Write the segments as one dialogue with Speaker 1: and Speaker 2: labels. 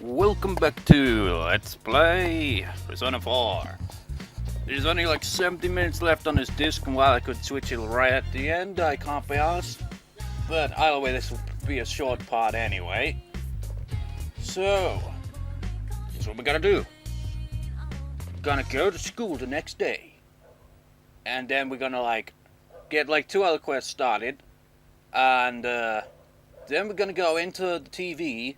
Speaker 1: Welcome back to Let's Play Persona 4. There's only like 70 minutes left on this disc, and while I could switch it right at the end, I can't be asked. But either way, this will be a short part anyway. So, here's what we're gonna do. We're gonna go to school the next day. And then we're gonna get 2 other quests started. And then we're gonna go into the TV.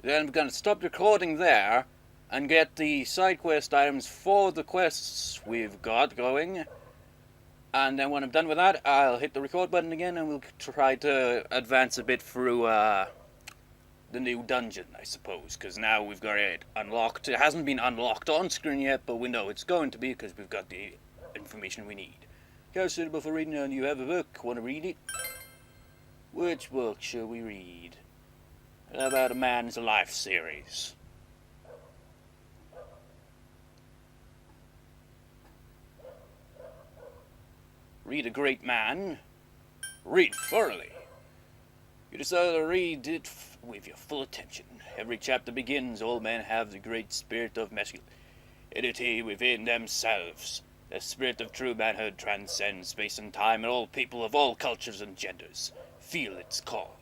Speaker 1: Then we're going to stop recording there and get the side quest items for the quests we've got going. And then when I'm done with that, I'll hit the record button again and we'll try to advance a bit through the new dungeon, I suppose. Because now we've got it unlocked. It hasn't been unlocked on screen yet, but we know it's going to be because we've got the information we need. Go suitable for reading, and you have a book. Want to read it? Which book shall we read? How about A Man's Life series? Read a great man. Read thoroughly. You decide to read it with your full attention. Every chapter begins, all men have the great spirit of masculinity within themselves. The spirit of true manhood transcends space and time, and all people of all cultures and genders feel its call.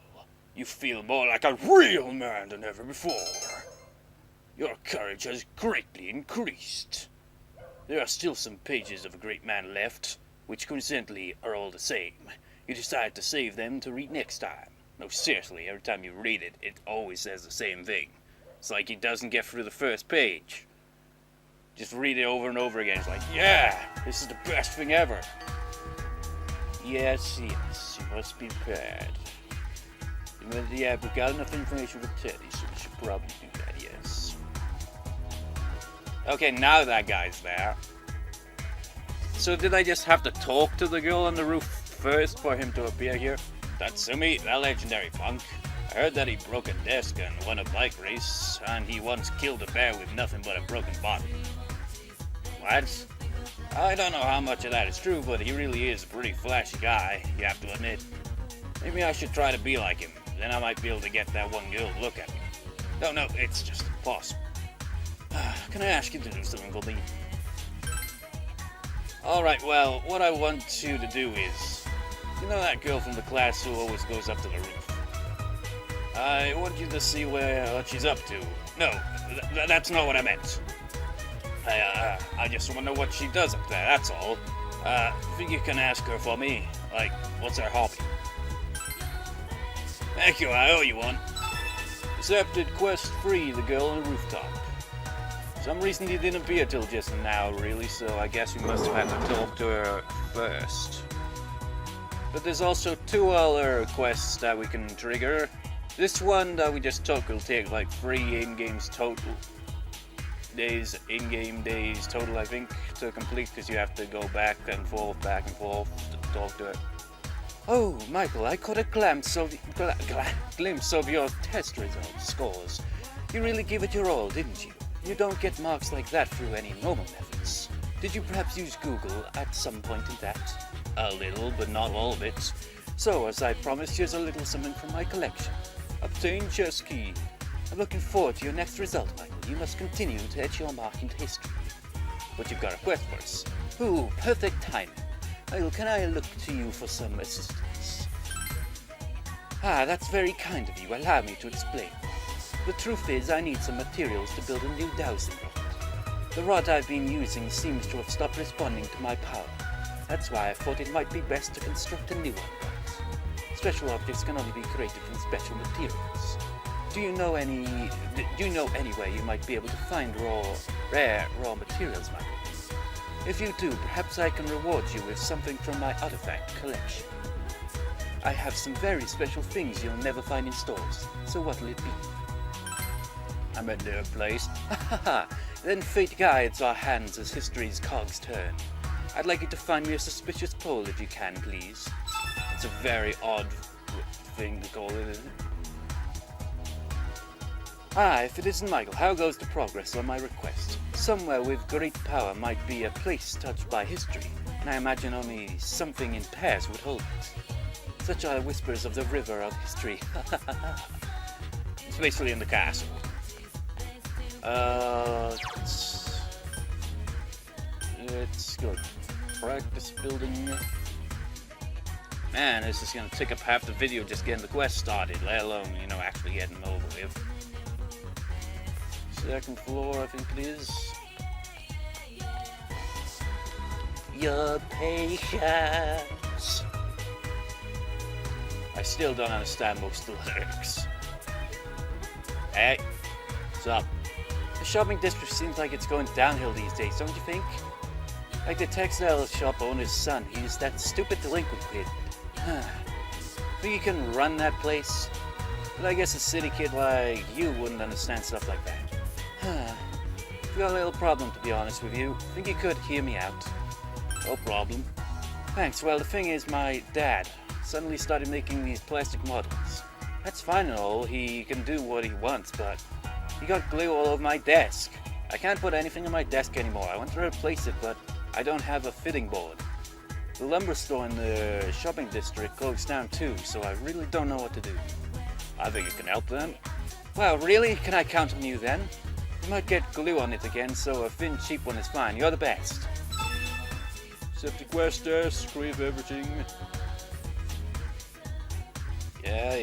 Speaker 1: You feel more like a real man than ever before. Your courage has greatly increased. There are still some pages of A Great Man left, which coincidentally are all the same. You decide to save them to read next time. No, seriously, every time you read it, it always says the same thing. It's like it doesn't get through the first page. Just read it over and over again. It's like, yeah, this is the best thing ever. Yes, you must be prepared. Yeah, we've got enough information with Teddy, so we should probably do that, yes. Okay, now that guy's there. So did I just have to talk to the girl on the roof first for him to appear here? Tatsumi, that legendary punk. I heard that he broke a desk and won a bike race, and he once killed a bear with nothing but a broken body. What? I don't know how much of that is true, but he really is a pretty flashy guy, you have to admit. Maybe I should try to be like him. Then I might be able to get that one girl to look at me. No, it's just impossible. Can I ask you to do something for me? Alright, well, what I want you to do is... You know that girl from the class who always goes up to the roof? I want you to see what she's up to. No, that's not what I meant. I just want to know what she does up there, that's all. Think you can ask her for me? Like, what's her hobby? Thank you, I owe you one. Accepted quest 3, the girl on the rooftop. For some reason he didn't appear till just now, really, so I guess we must have had to talk to her first. But there's also 2 other quests that we can trigger. This one that we just took will take 3 in-game days total, I think, to complete, because you have to go back and forth to talk to her. Oh, Michael, I caught a glimpse of your test results scores. You really gave it your all, didn't you? You don't get marks like that through any normal methods. Did you perhaps use Google at some point in that? A little, but not all of it. So, as I promised, here's a little something from my collection. Obtain chess key. I'm looking forward to your next result, Michael. You must continue to etch your mark into history. But you've got a quest for us. Ooh, perfect timing. Michael, can I look to you for some assistance? That's very kind of you. Allow me to explain. The truth is, I need some materials to build a new dowsing rod. The rod I've been using seems to have stopped responding to my power. That's why I thought it might be best to construct a new one. Special objects can only be created from special materials. Do you know any way you might be able to find rare raw materials, Michael? If you do, perhaps I can reward you with something from my artifact collection. I have some very special things you'll never find in stores, so what'll it be? I'm at their place. Then fate guides our hands as history's cogs turn. I'd like you to find me a suspicious pole if you can, please. It's a very odd thing to call it, isn't it? If it isn't Michael, how goes the progress on my request? Somewhere with great power might be a place touched by history, and I imagine only something in Paris would hold it. Such are the whispers of the river of history. It's basically in the castle. Let's go. Practice building. Man, this is gonna take up half the video just getting the quest started, let alone, you know, actually getting them over with. Second floor, I think it is. Your patience. I still don't understand most of the lyrics. Hey, what's up? The shopping district seems like it's going downhill these days, don't you think? Like the textile shop owner's son, he's that stupid delinquent kid. Think you can run that place? But I guess a city kid like you wouldn't understand stuff like that. I've got a little problem, to be honest with you. Think you could hear me out? No problem. Thanks. Well, the thing is, my dad suddenly started making these plastic models. That's fine and all, he can do what he wants, but he got glue all over my desk. I can't put anything on my desk anymore. I want to replace it, but I don't have a fitting board. The lumber store in the shopping district closed down too, so I really don't know what to do. I think you can help then. Well, really? Can I count on you then? You might get glue on it again, so a thin, cheap one is fine. You're the best. Accept the quest, screw everything. Yeah.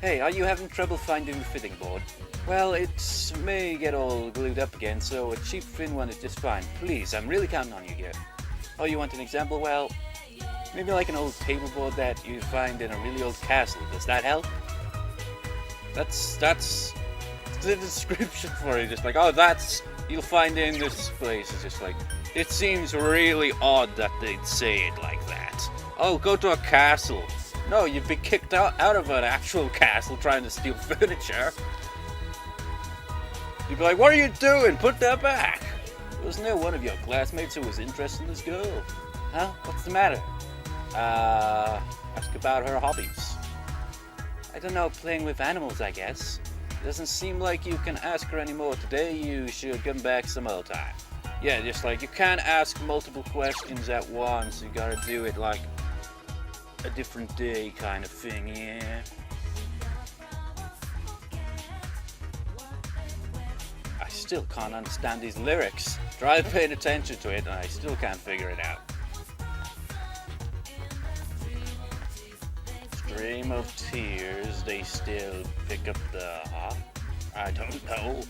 Speaker 1: Hey, are you having trouble finding the fitting board? Well, it may get all glued up again, so a cheap thin one is just fine. Please, I'm really counting on you here. Oh, you want an example? Well, maybe like an old table board that you find in a really old castle. Does that help? That's the description for it. Just like, oh, that's you'll find in this place. It's just like, it seems really odd that they'd say it like that. Oh, go to a castle. No, you'd be kicked out of an actual castle trying to steal furniture. You'd be like, what are you doing? Put that back. Wasn't there one of your classmates who was interested in this girl? Huh? What's the matter? Ask about her hobbies. I don't know, playing with animals, I guess. It doesn't seem like you can ask her anymore today. You should come back some other time. Yeah, just like, you can't ask multiple questions at once. You gotta do it like a different day kind of thing, yeah. I still can't understand these lyrics. Try paying attention to it and I still can't figure it out. Stream of tears, they still pick up the huh? I don't know.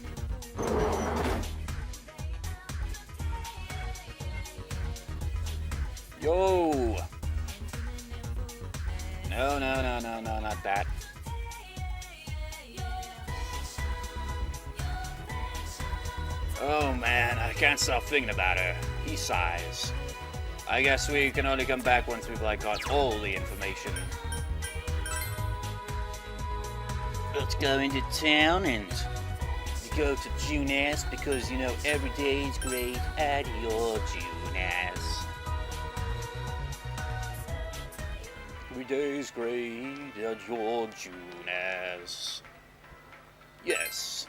Speaker 1: Yo! No, not that. Oh man, I can't stop thinking about her. He sighs. I guess we can only come back once we've like got all the information. Let's go into town and go to Junas because you know every day is great at your Junas. Every day is great at your Junas. Yes.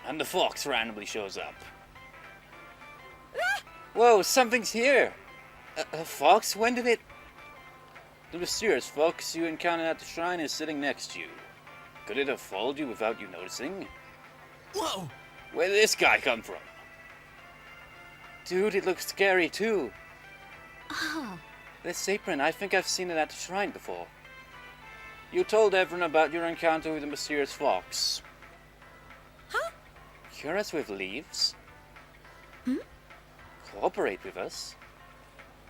Speaker 1: And the fox randomly shows up. Whoa, something's here! A fox? When did it... The mysterious fox you encountered at the shrine is sitting next to you. Could it have followed you without you noticing?
Speaker 2: Whoa!
Speaker 1: Where did this guy come from? Dude, it looks scary too.
Speaker 3: Oh.
Speaker 1: This apron, I think I've seen it at the shrine before. You told everyone about your encounter with the mysterious fox.
Speaker 3: Huh?
Speaker 1: Cure us with leaves?
Speaker 3: Hmm?
Speaker 1: Cooperate with us?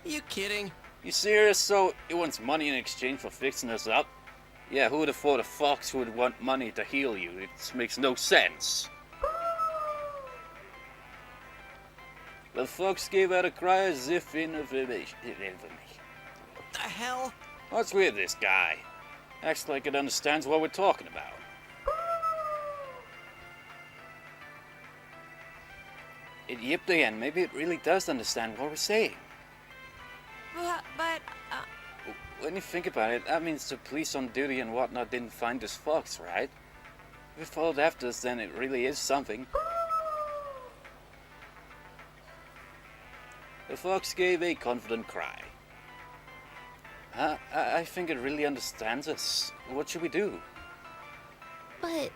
Speaker 2: You kidding?
Speaker 1: You serious? So, he wants money in exchange for fixing us up? Yeah, who would have thought a fox would want money to heal you? It makes no sense. The fox gave out a cry as if in information.
Speaker 2: What the hell?
Speaker 1: What's with this guy? Acts like it understands what we're talking about. It yipped again. Maybe it really does understand what we're saying.
Speaker 3: But
Speaker 1: When you think about it, that means the police on duty and whatnot didn't find this fox, right? If it followed after us, then it really is something. The fox gave a confident cry. I think it really understands us. What should we do?
Speaker 3: But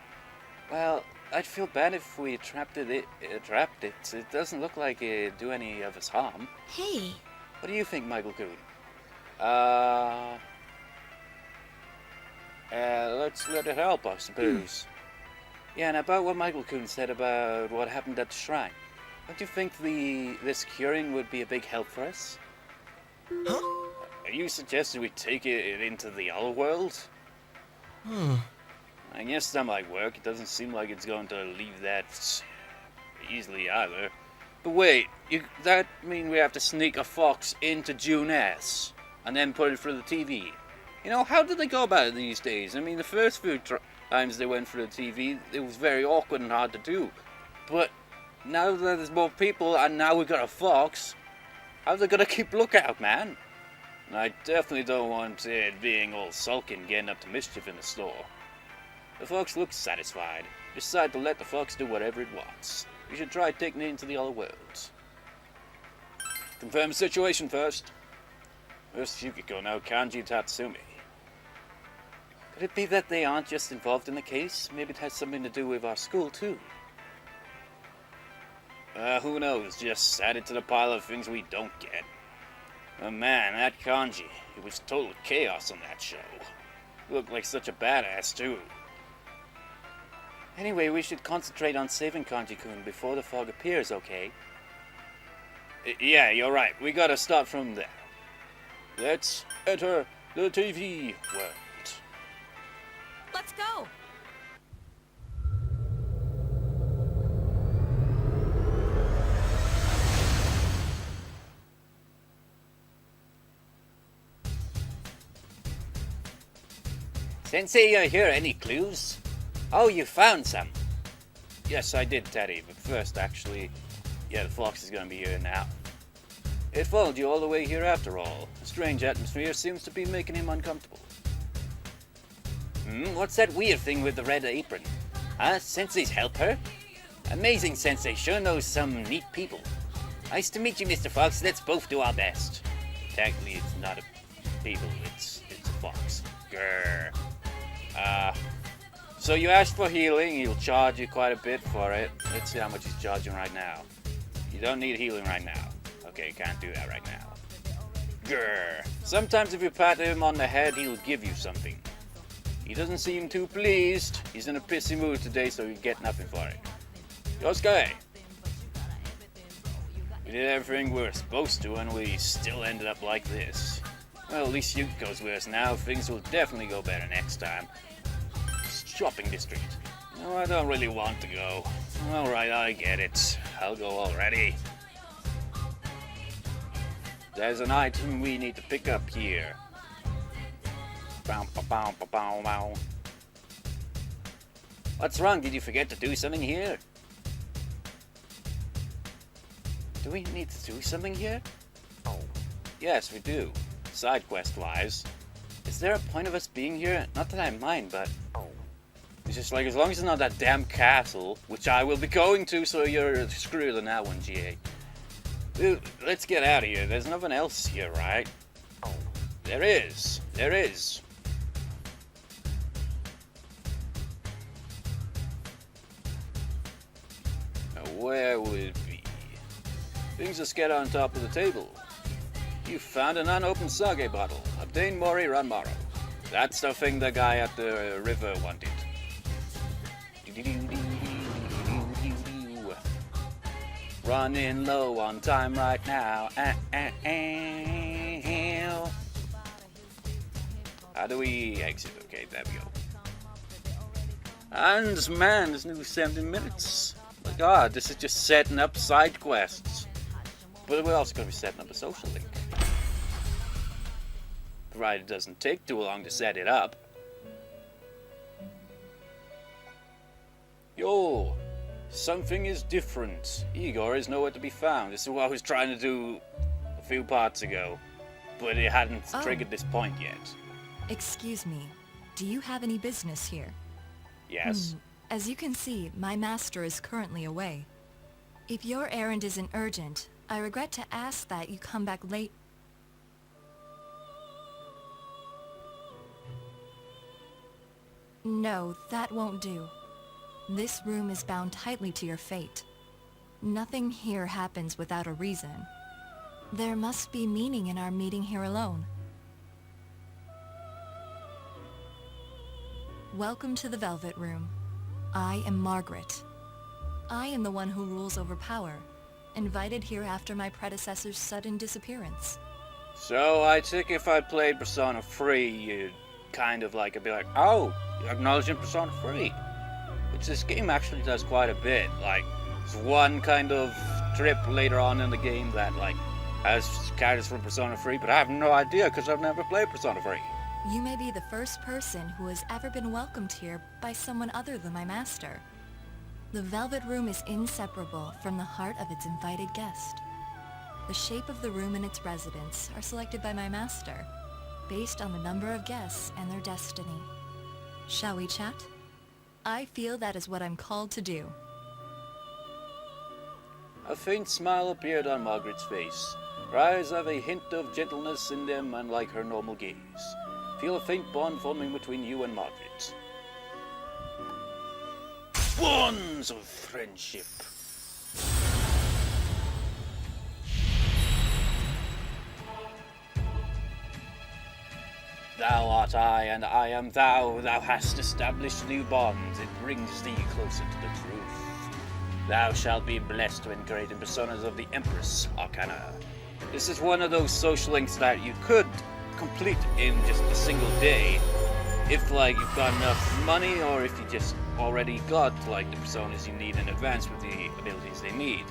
Speaker 1: Well, I'd feel bad if we trapped it. It doesn't look like it do any of us harm.
Speaker 3: hey,
Speaker 1: What do you think, Michael Coon? Let's let it help, I suppose. Yeah, and about what Michael Coon said about what happened at the shrine. Don't you think this curing would be a big help for us?
Speaker 2: Huh?
Speaker 1: Are you suggesting we take it into the other world? I guess that might work. It doesn't seem like it's going to leave that easily either. But wait, that mean we have to sneak a fox into June-S and then put it through the TV? You know, how do they go about it these days? I mean, the first few times they went through the TV, it was very awkward and hard to do. But now that there's more people and now we've got a fox, how's they gonna keep lookout, man? I definitely don't want it being all sulky and getting up to mischief in the store. The fox looks satisfied. Decide to let the fox do whatever it wants. We should try taking it into the other worlds. Confirm the situation first. First Yukiko, now Kanji Tatsumi. Could it be that they aren't just involved in the case? Maybe it has something to do with our school, too. Who knows? Just add it to the pile of things we don't get. Oh man, that Kanji. It was total chaos on that show. Looked like such a badass, too. Anyway, we should concentrate on saving Kanji-kun before the fog appears, okay? Yeah, you're right. We gotta start from there. Let's enter the TV world.
Speaker 3: let's go.
Speaker 1: Sensei, you hear any clues? Oh, you found some. Yes, I did, Teddy, but first, actually, yeah, the fox is gonna be here now. It followed you all the way here after all. A strange atmosphere seems to be making him uncomfortable. What's that weird thing with the red apron? Huh? Sensei's helper? Amazing, Sensei sure knows some neat people. Nice to meet you, Mr. Fox. Let's both do our best. Technically, it's not a people, it's a fox. Grr. So you asked for healing, he'll charge you quite a bit for it. Let's see how much he's charging right now. You don't need healing right now. Okay, you can't do that right now. Grr. Sometimes if you pat him on the head, he'll give you something. He doesn't seem too pleased. He's in a pissy mood today, so you get nothing for it. Yosuke! We did everything we were supposed to, and we still ended up like this. Well, at least Yukiko's with us now. Things will definitely go better next time. Shopping district. No, I don't really want to go. Alright, I get it. I'll go already. There's an item we need to pick up here. Bow, bow, bow, bow, bow, bow. What's wrong? Did you forget to do something here? Do we need to do something here? Oh. Yes, we do. Side quest wise. Is there a point of us being here? Not that I mind, but it's just like as long as it's not that damn castle, which I will be going to, so you're screwed on that one, GA. Dude, let's get out of here. There's nothing else here, right? There is. There is. Now where would it be? Things are scattered on top of the table. You found an unopened sake bottle. Obtain Mori Ranmaro. That's the thing the guy at the river wanted. Running low on time right now. How do we exit? Okay, there we go. And man, there's nearly 70 minutes. My god, this is just setting up side quests. But we're also going to be setting up a social link. Provided it doesn't take too long to set it up. Yo, something is different. Igor is nowhere to be found. This is what I was trying to do a few parts ago. But it hadn't triggered this point yet.
Speaker 4: Excuse me, do you have any business here?
Speaker 1: Yes.
Speaker 4: As you can see, my master is currently away. If your errand isn't urgent, I regret to ask that you come back late. No, that won't do. This room is bound tightly to your fate. Nothing here happens without a reason. There must be meaning in our meeting here alone. Welcome to the Velvet Room. I am Margaret. I am the one who rules over power, invited here after my predecessor's sudden disappearance.
Speaker 1: So I think if I played Persona 3, you'd kind of like, I'd be like, oh, you're acknowledging Persona 3. Which this game actually does quite a bit. Like, there's one kind of trip later on in the game that, like, has characters from Persona 3, but I have no idea because I've never played Persona 3.
Speaker 4: You may be the first person who has ever been welcomed here by someone other than my master. The Velvet Room is inseparable from the heart of its invited guest. The shape of the room and its residents are selected by my master, based on the number of guests and their destiny. Shall we chat? I feel that is what I'm called to do.
Speaker 1: A faint smile appeared on Margaret's face. Her eyes have a hint of gentleness in them, unlike her normal gaze. Feel a faint bond forming between you and Margaret. Bonds of friendship. Thou art I, and I am thou. Thou hast established new bonds. It brings thee closer to the truth. Thou shalt be blessed when creating personas of the Empress Arcana. This is one of those social links that you could complete in just a single day if, like, you've got enough money, or if you just already got, like, the personas you need in advance with the abilities they need.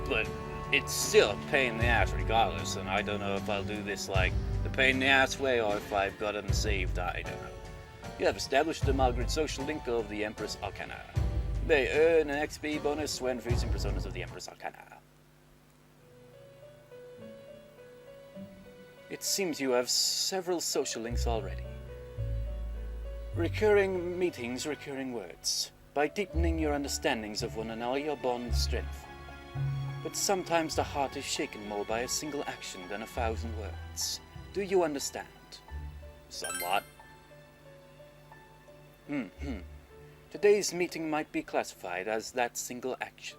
Speaker 1: But it's still a pain in the ass regardless, and I don't know if I'll do this, like, the pain in the ass way, or if I've got them saved, I don't know. You have established the Margaret social link of the Empress Arcana. You may earn an XP bonus when facing personas of the Empress Arcana. It seems you have several social links already. Recurring meetings, recurring words. By deepening your understandings of one another, your bond strength. But sometimes the heart is shaken more by a single action than 1,000 words. Do you understand? Somewhat. Today's meeting might be classified as that single action.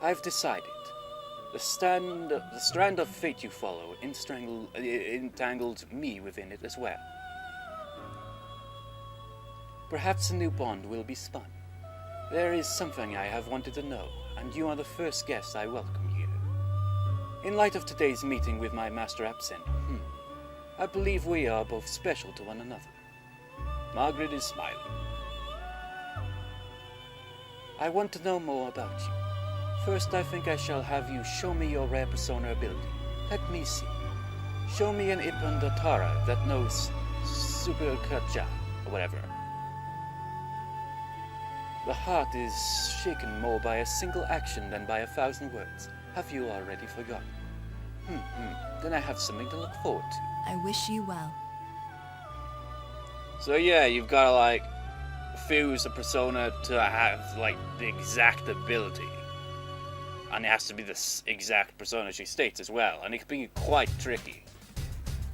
Speaker 1: I've decided. The strand of fate you follow entangled me within it as well. Perhaps a new bond will be spun. There is something I have wanted to know, and you are the first guest I welcome here. In light of today's meeting with my master absent, I believe we are both special to one another. Margaret is smiling. I want to know more about you. First, I think I shall have you show me your rare persona ability. Let me see. Show me an Ipandatara that knows Sukukacha, or whatever. The heart is shaken more by a single action than by 1,000 words. Have you already forgotten? Then I have something to look forward to.
Speaker 4: I wish you well.
Speaker 1: So yeah, you've got to, like, fuse a persona to have, like, the exact ability. And it has to be the exact persona she states as well. And it can be quite tricky.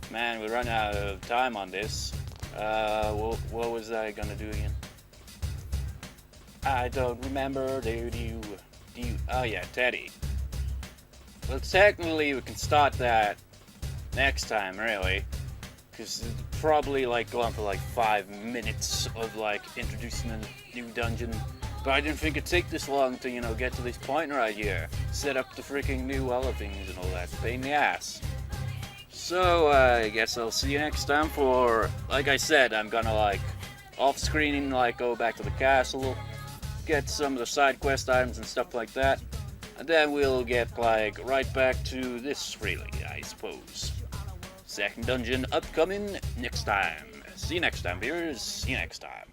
Speaker 1: Man, we're running out of time on this. What was I gonna do again? I don't remember. Oh yeah, Teddy. Well, technically we can start that next time, really. Because it's probably, like, go on for, like, 5 minutes of, like, introducing a new dungeon. But I didn't think it'd take this long to, get to this point right here. Set up the freaking new other things and all that. Pain in the ass. So, I guess I'll see you next time for, like I said, I'm gonna, like, off-screen, like, go back to the castle, get some of the side quest items and stuff like that. And then we'll get, like, right back to this, really, I suppose. Second dungeon upcoming next time. See you next time, viewers. See you next time.